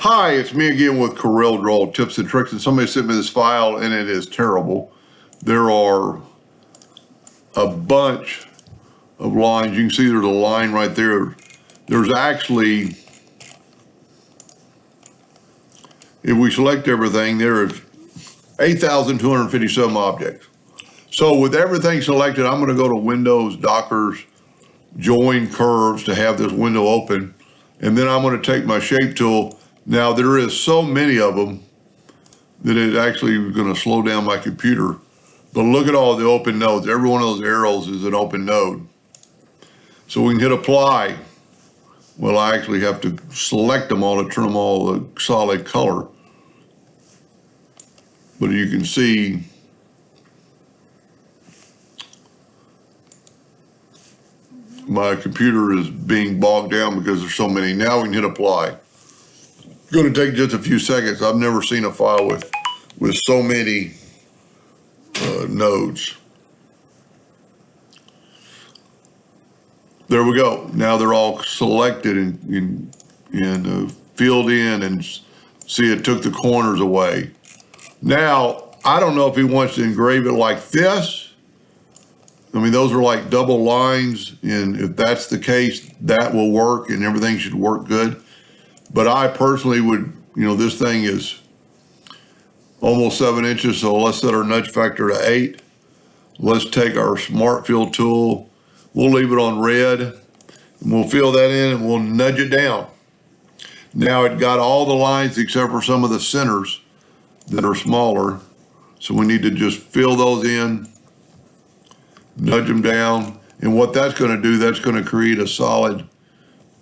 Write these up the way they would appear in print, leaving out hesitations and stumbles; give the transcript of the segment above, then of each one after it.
Hi, it's me again with Corel Draw Tips and Tricks, and somebody sent me this file and it is terrible. There are a bunch of lines. You can see there's a line right there. There's actually, if we select everything, there's 8,257 objects. So with everything selected, I'm going to go to Windows, Dockers, Join Curves to have this window open. And then I'm going to take my shape tool. Now there is so many of them that it's actually going to slow down my computer. But look at all the open nodes. Every one of those arrows is an open node. So we can hit apply. Well, I actually have to select them all to turn them all a solid color. But you can see my computer is being bogged down because there's so many. Now we can hit apply. It's going to take just a few seconds. I've never seen a file with so many nodes. There we go. Now they're all selected and filled in, and see it took the corners away. Now, I don't know if he wants to engrave it like this. I mean, those are like double lines, and if that's the case, that will work and everything should work good. But I personally would, this thing is almost 7 inches, so let's set our nudge factor to 8. Let's take our Smart Fill tool. We'll leave it on red, and we'll fill that in, and we'll nudge it down. Now it got all the lines except for some of the centers that are smaller. So we need to just fill those in, nudge them down. And what that's going to do, that's going to create a solid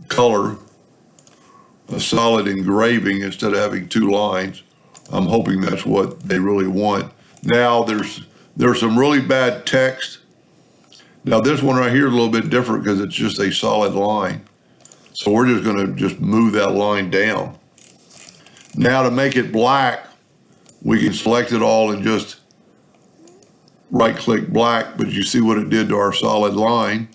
color, a solid engraving instead of having two lines. I'm hoping that's what they really want. Now there's some really bad text. Now this one right here is a little bit different because it's just a solid line. So we're just going to move that line down. Now to make it black, we can select it all and just right click black, but you see what it did to our solid line.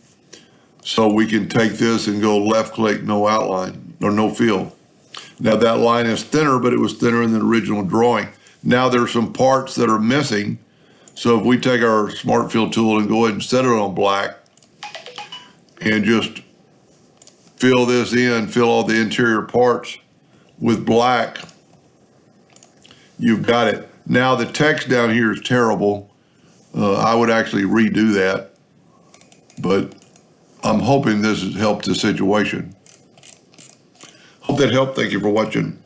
So we can take this and go left click, no outline or no fill. Now that line is thinner, but it was thinner in the original drawing. Now there's some parts that are missing. So if we take our Smart Fill tool and go ahead and set it on black and just fill this in, fill all the interior parts with black, you've got it. Now the text down here is terrible. I would actually redo that, but I'm hoping this has helped the situation. Hope that helped. Thank you for watching.